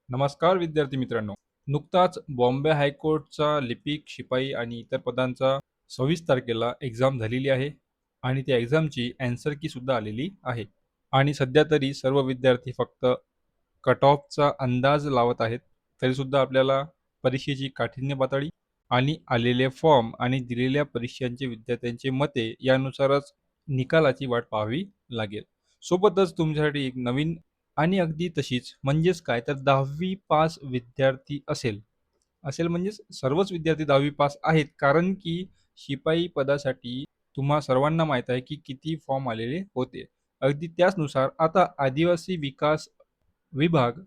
नमस्कार विद्यार्थी मित्रांनो. नुकताच बॉम्बे हायकोर्टचा लिपिक, शिपाई आणि इतर पदांचा 26 तारखेला एक्झाम झालेली आहे आणि त्या एक्झामची ॲन्सर की सुद्धा आलेली आहे. आणि सध्या तरी सर्व विद्यार्थी फक्त कट ऑफचा अंदाज लावत आहेत. तरीसुद्धा आपल्याला परीक्षेची काठिण्य पातळी आणि आलेले फॉर्म आणि दिलेल्या परीक्षांचे विद्यार्थ्यांचे मते यानुसारच निकालाची वाट पाहावी लागेल. सोबतच तुमच्यासाठी एक नवीन आणि अगदी तशीच म्हणजेच काय तर 10वी पास विद्यार्थी असेल. असेल म्हणजेच सर्वच विद्यार्थी 10वी पास आहेत. कारण की शिपाई पदासाठी तुम्हा सर्वांना माहीत आहे की किती फॉर्म आलेले होते. अगदी त्याचनुसार आता आदिवासी विकास विभाग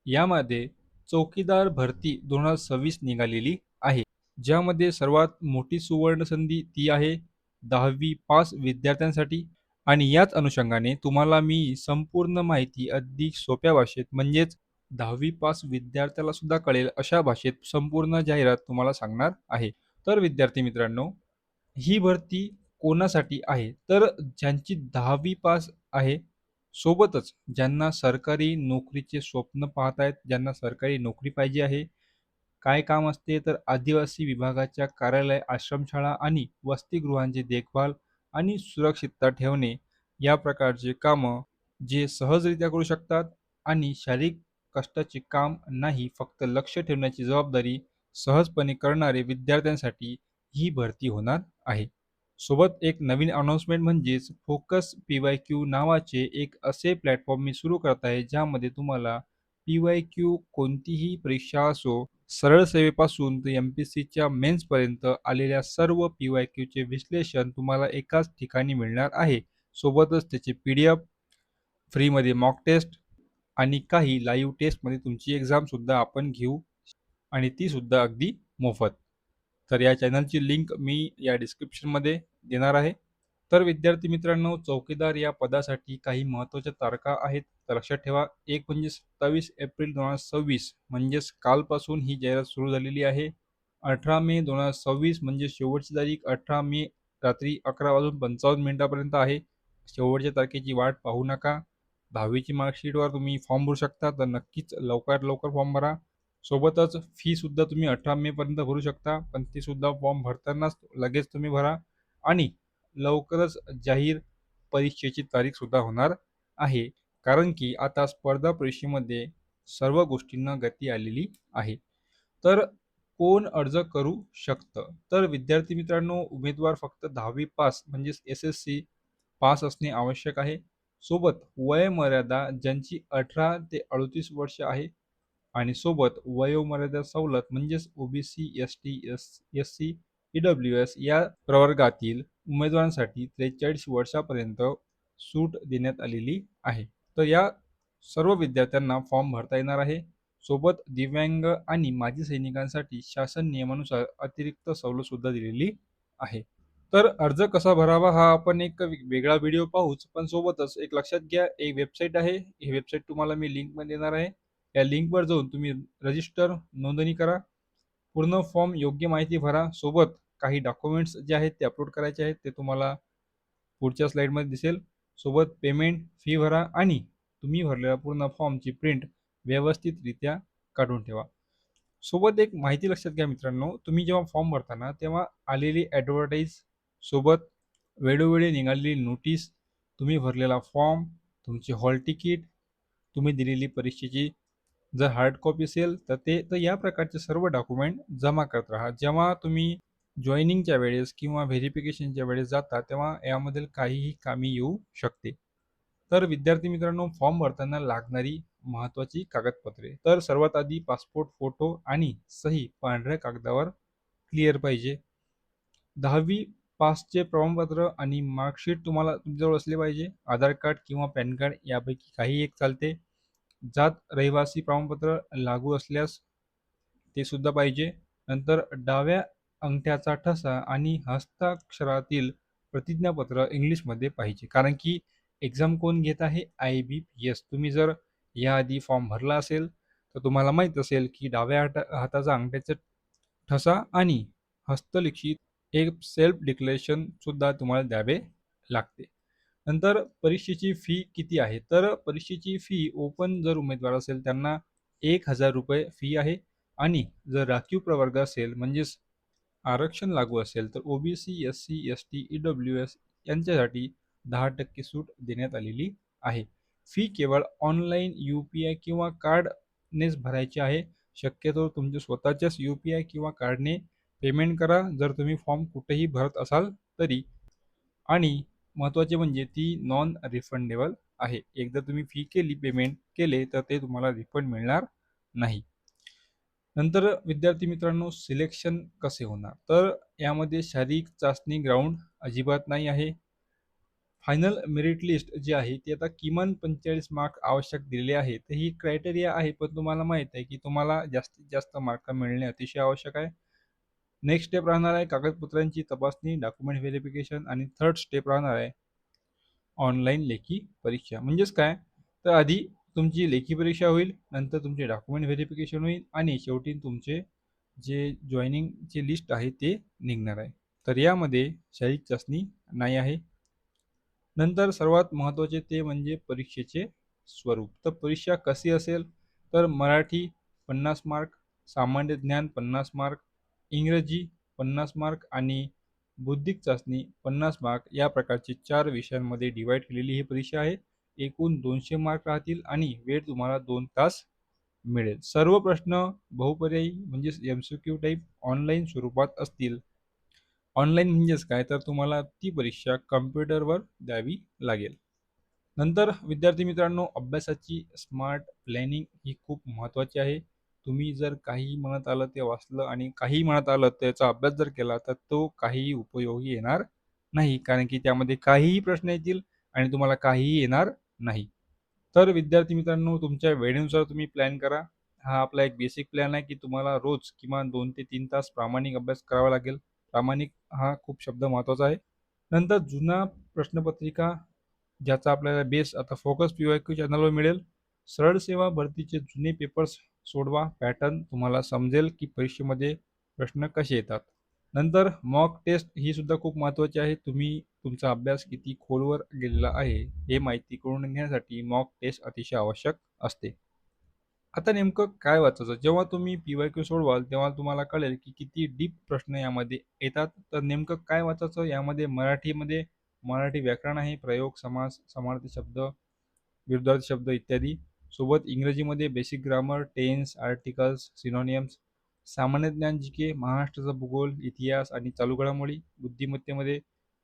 यामध्ये चौकीदार भरती 2026 निघालेली आहे. ज्यामध्ये सर्वात मोठी सुवर्णसंधी ती आहे 10वी पास विद्यार्थ्यांसाठी आणि याच अनुषंगाने तुम्हाला मी संपूर्ण माहिती अगदी सोप्या भाषेत म्हणजेच 10वी पास विद्यार्थ्याला सुद्धा कळेल अशा भाषेत संपूर्ण जाहिरात तुम्हाला सांगणार आहे. तर विद्यार्थी मित्रांनो, ही भरती कोणासाठी आहे? तर ज्यांची 10वी पास आहे, सोबतच ज्यांना सरकारी नोकरीचे स्वप्न पाहत ज्यांना सरकारी नोकरी पाहिजे आहे. काय काम असते? तर आदिवासी विभागाच्या कार्यालय, आश्रमशाळा आणि वसतिगृहांची देखभाल आणि सुरक्षितता ठेवणे या प्रकारचे कामं जे सहजरित्या करू शकतात आणि शारीरिक कष्टाचे काम नाही, फक्त लक्ष ठेवण्याची जबाबदारी सहजपणे करणारे विद्यार्थ्यांसाठी ही भरती होणार आहे. सोबत एक नवीन अनाउन्समेंट म्हणजेच फोकस पी-वाय-क्यू नावाचे एक असे प्लॅटफॉर्म मी सुरू करत आहे, ज्यामध्ये तुम्हाला पी-वाय-क्यू कोणतीही परीक्षा असो, सरळ सेवेपासून ते एम-पी-एस-सीच्या मेन्सपर्यंत आलेल्या सर्व पी-वाय-क्यूचे विश्लेषण तुम्हाला एकाच ठिकाणी मिळणार आहे. सोबतच त्याचे पी-डी-एफ, फ्रीमध्ये मॉक टेस्ट आणि काही लाईव्ह टेस्टमध्ये तुमची एक्झामसुद्धा आपण घेऊ आणि तीसुद्धा अगदी मोफत. तर या चॅनलची लिंक मी या डिस्क्रिप्शनमध्ये देणार आहे. तर विद्यार्थी मित्रांनो, चौकीदार या पदासाठी काही महत्त्वाच्या तारखा आहेत. तर लक्षात ठेवा, एक म्हणजे 27 एप्रिल 2026 म्हणजेच कालपासून ही जाहिरात सुरू झालेली आहे. 18 मे 2026 म्हणजे शेवटची तारीख 18 मे रात्री 11:55 आहे. शेवटच्या तारखेची वाट पाहू नका. 10वीची मार्कशीटवर तुम्ही फॉर्म भरू शकता, तर नक्कीच लवकरात लवकर फॉर्म भरा. सोबतच फीसुद्धा तुम्ही 18 मेपर्यंत भरू शकता, पण तीसुद्धा फॉर्म भरतानाच लगेच तुम्ही भरा आणि लवकरच जाहीर परीक्षेची तारीखसुद्धा होणार आहे. कारण की आता स्पर्धा परीक्षेमध्ये सर्व गोष्टींना गती आलेली आहे. तर कोण अर्ज करू शकतं? तर विद्यार्थी मित्रांनो, उमेदवार फक्त 10वी पास म्हणजेच एस-एस-सी पास असणे आवश्यक आहे. सोबत वयोमर्यादा ज्यांची 18 ते 38 वर्ष आहे आणि सोबत वयोमर्यादा सवलत म्हणजेच ओ-बी-सी, एस-टी, एस-सी, ई-डब्ल्यू-एस या प्रवर्गातील उमेदवारांसाठी 43 वर्षापर्यंत सूट देण्यात आलेली आहे. तर या सर्व विद्यार्थ्यांना फॉर्म भरता येणार आहे. सोबत दिव्यांग आणि माजी सैनिकांसाठी शासन नियमानुसार अतिरिक्त सवलतसुद्धा दिलेली आहे. तर अर्ज कसा भरावा हा आपण एक वेगळा व्हिडिओ पाहूच, पण सोबतच एक लक्षात घ्या, एक वेबसाईट आहे. ही वेबसाईट तुम्हाला मी लिंकमध्ये देणार आहे. या लिंकवर जाऊन तुम्ही रजिस्टर नोंदणी करा. पूर्ण फॉर्म योग्य माहिती भरा. सोबत काही डॉक्युमेंट्स जे आहेत ते अपलोड करायचे आहेत. ते तुम्हाला पुढच्या स्लाईडमध्ये दिसेल. सोबत पेमेंट, फी भरा आणि तुम्ही भरलेल्या पूर्ण फॉर्मची प्रिंट व्यवस्थितरित्या काढून ठेवा. सोबत एक माहिती लक्षात घ्या मित्रांनो, तुम्ही जेव्हा फॉर्म भरता तेव्हा आलेली ॲडव्हर्टाइज सोबत वेळोवेळी निघालेली नोटीस, तुम्ही भरलेला फॉर्म, तुमची हॉल तिकीट, तुम्ही दिलेली परीक्षेची जर हार्ड कॉपी असेल तर या प्रकारचे सर्व डॉक्युमेंट जमा करत राहा. जेव्हा तुम्ही जॉइनिंगच्या वेळेस किंवा व्हेरिफिकेशनच्या वेळेस जाता, तेव्हा यामधील काहीही कामी येऊ शकते. तर विद्यार्थी मित्रांनो, फॉर्म भरताना लागणारी महत्त्वाची कागदपत्रे. तर सर्वात आधी पासपोर्ट फोटो आणि सही पांढऱ्या कागदावर क्लिअर पाहिजे. 10वी पासचे प्रमाणपत्र आणि मार्कशीट तुम्हाला तुमच्याजवळ असले पाहिजे. आधार कार्ड किंवा पॅन कार्ड यापैकी काही एक चालते. जात रहिवासी प्रमाणपत्र लागू असल्यास ते सुद्धा पाहिजे. नंतर डाव्या अंगठ्याचा ठसा आणि हस्ताक्षरातील प्रतिज्ञापत्र इंग्लिशमध्ये पाहिजे. कारण की एक्झाम कोण घेत आहे? IBPS. तुम्ही जर याआधी फॉर्म भरला असेल, तर तुम्हाला माहीत असेल की डाव्या हाताचा अंगठ्याचा ठसा आणि हस्तलिखित एक सेल्फ डिक्लेरेशनसुद्धा तुम्हाला द्यावे लागते. नंतर परीक्षेची फी किती आहे? तर परीक्षेची फी ओपन जर उमेदवार असेल त्यांना ₹1000 फी आहे आणि जर राखीव प्रवर्ग असेल म्हणजेच आरक्षण लागू असेल तर ओबीसी, एस-सी, एस-टी, ई-डब्ल्यू-एस यांच्यासाठी 10% सूट देण्यात आलेली आहे. फी केवळ ऑनलाईन यू-पी-आय किंवा कार्डनेच भरायची आहे. शक्यतो तुमच्या स्वतःच्याच यू-पी-आय किंवा कार्डने पेमेंट करा जर तुम्ही फॉर्म कुठेही भरत असाल तरी. आणि महत्त्वाचे म्हणजे ती नॉन रिफंडेबल आहे. एकदा तुम्ही फी केली, पेमेंट केले तर ते तुम्हाला रिफंड मिळणार नाही. नंतर विद्यार्थी मित्रांनो सिलेक्शन कसे होणार? तर यामध्ये शारीरिक चाचणी ग्राउंड अजिबात नाही आहे. फायनल मेरिट लिस्ट जी आहे ती आता किमान 45 मार्क आवश्यक दिलेले आहे. तर ही क्रायटेरिया आहे, पण तुम्हाला माहीत आहे की तुम्हाला जास्तीत जास्त मार्क मिळणे अतिशय आवश्यक आहे. नेक्स्ट स्टेप राहणार आहे कागदपत्रांची तपासणी, डॉक्युमेंट व्हेरिफिकेशन आणि थर्ड स्टेप राहणार आहे ऑनलाईन लेखी परीक्षा. म्हणजेच काय? तर आधी तुमची लेखी परीक्षा होईल, नंतर तुमचे डॉक्युमेंट व्हेरिफिकेशन होईल आणि शेवटी तुमचे जे जॉइनिंगची लिस्ट आहे ते निघणार आहे. तर यामध्ये शारीरिक चाचणी नाही आहे. नंतर सर्वात महत्त्वाचे ते म्हणजे परीक्षेचे स्वरूप. तर परीक्षा कशी असेल? तर मराठी 50 मार्क, सामान्य ज्ञान 50 मार्क, इंग्रजी 50 मार्क आणि बौद्धिक चाचणी 50 मार्क या प्रकारची 4 विषयांमध्ये डिवाईड केलेली ही परीक्षा आहे. एकूण 200 मार्क राहतील आणि वेळ तुम्हाला 2 तास मिळेल. सर्व प्रश्न बहुपर्यायी म्हणजेच एम-सी-क्यू टाइप ऑनलाईन स्वरूपात असतील. ऑनलाईन म्हणजेच काय? तर तुम्हाला ती परीक्षा कॉम्प्युटरवर द्यावी लागेल. नंतर विद्यार्थी मित्रांनो अभ्यासाची स्मार्ट प्लॅनिंग ही खूप महत्त्वाची आहे. तुम्ही जर काहीही मनात आलं ते वाचलं आणि काहीही मनात आलं त्याचा अभ्यास जर केला तर तो काहीही उपयोगी येणार नाही. कारण की त्यामध्ये काहीही प्रश्न येतील आणि तुम्हाला काहीही येणार नाही. तर विद्यार्थी मित्रांनो तुमच्या वेळेनुसार तुम्ही प्लॅन करा. हा आपला एक बेसिक प्लॅन आहे की तुम्हाला रोज किमान 2 ते 3 तास प्रामाणिक अभ्यास करावा लागेल. प्रामाणिक हा खूप शब्द महत्त्वाचा आहे. नंतर जुना प्रश्नपत्रिका ज्याचा आपल्याला बेस आता फोकस पी-वाय-क्यू चॅनलवर मिळेल. सरळ सेवा भरतीचे जुने पेपर्स सोडवा. पॅटर्न तुम्हाला समजेल की परीक्षेमध्ये प्रश्न कसे येतात. नंतर मॉक टेस्ट ही सुद्धा खूप महत्त्वाची आहे. तुम्ही तुमचा अभ्यास किती खोलवर गेलेला आहे, हे माहिती करून घेण्यासाठी मॉक टेस्ट अतिशय आवश्यक असते. आता नेमकं काय वाचायचं? जेव्हा तुम्ही पी-वाय-क्यू सोडवाल, तेव्हा तुम्हाला कळेल की किती डीप प्रश्न यामध्ये येतात. तर नेमकं काय वाचायचं? यामध्ये मराठीमध्ये मराठी व्याकरण आहे, प्रयोग, समास, समानार्थी शब्द, विरुद्धार्थी शब्द इत्यादी. सोबत इंग्रजीमध्ये basic grammar, tenses, articles, synonyms, सामान्य ज्ञान जी महाराष्ट्राचा भूगोल, इतिहास आणि चालू घडामोडी. बुद्धिमत्तेमध्ये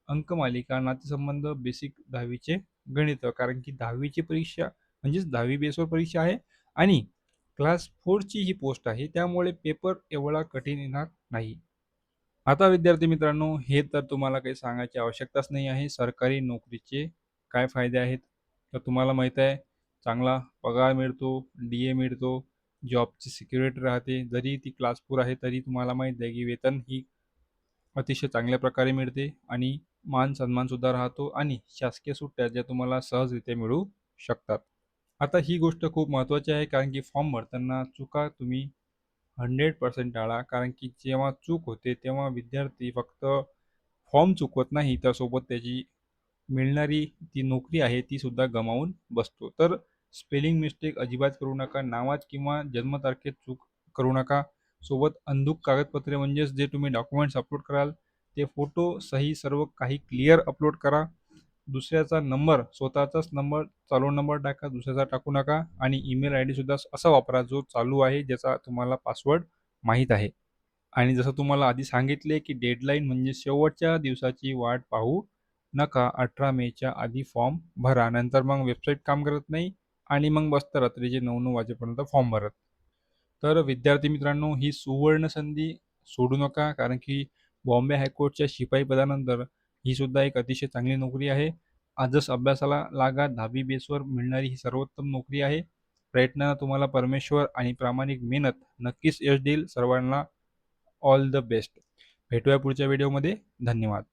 अंकमालिका, नातेसंबंध, बेसिक 10वीचे गणित. कारण की 10वीची परीक्षा म्हणजेच 10वी बेसवर परीक्षा आहे आणि क्लास 4ची ही पोस्ट आहे. त्यामुळे पेपर एवढा कठीण येणार नाही. आता विद्यार्थी मित्रांनो, हे तर तुम्हाला काही सांगायची आवश्यकताच नाही आहे. सरकारी नोकरीचे काय फायदे आहेत? तर तुम्हाला माहीत आहे, चांगला पगार मिळतो, डी-ए मिळतो, जॉबची सिक्युरिटी राहते. जरी ती क्लास 4 आहे, तरी तुम्हाला माहीत आहे की वेतन ही अतिशय चांगल्या प्रकारे मिळते आणि मान-सन्मानसुद्धा राहतो आणि शासकीय सुट्ट्या ज्या तुम्हाला सहजरित्या मिळू शकतात. आता ही गोष्ट खूप महत्त्वाची आहे, कारण की फॉर्म भरताना चुका तुम्ही 100% टाळा. कारण की जेव्हा चूक होते, तेव्हा विद्यार्थी फक्त फॉर्म चुकवत नाही, तर सोबत त्याची मिळणारी ती नोकरी आहे, ती सुद्धा गमावून बसतो. तर स्पेलिंग मिस्टेक अजिबात करू नका. नावात किंवा जन्मतारखेत चूक करू नका. सोबत अंधुक कागदपत्रे म्हणजेच जे तुम्ही डॉक्युमेंट्स अपलोड कराल, ते फोटो, सही सर्व काही क्लिअर अपलोड करा. दुसऱ्याचा नंबर, स्वतःचाच नंबर, चालू नंबर टाका, दुसऱ्याचा टाकू नका आणि ईमेल आयडीसुद्धा असा वापरा, जो चालू आहे, ज्याचा तुम्हाला पासवर्ड माहीत आहे. आणि जसं तुम्हाला आधी सांगितले, की डेडलाईन म्हणजे शेवटच्या दिवसाची वाट पाहू नका. 18 मेच्या आधी फॉर्म भरा. नंतर मग वेबसाईट काम करत नाही आणि मग बसतं रात्रीचे 9-9 वाजेपर्यंत फॉर्म भरत. तर विद्यार्थी मित्रांनो, ही सुवर्ण संधी सोडू नका. कारण की बॉम्बे हायकोर्टच्या शिपाई पदानंतर ही सुद्धा एक अतिशय चांगली नोकरी आहे. आजच अभ्यासाला लागा. 10वी बेसवर मिळणारी ही सर्वोत्तम नोकरी आहे. प्रयत्नांना तुम्हाला परमेश्वर आणि प्रामाणिक मेहनत नक्कीच यश देईल. सर्वांना ऑल द बेस्ट. भेटूया पुढच्या व्हिडिओमध्ये. धन्यवाद.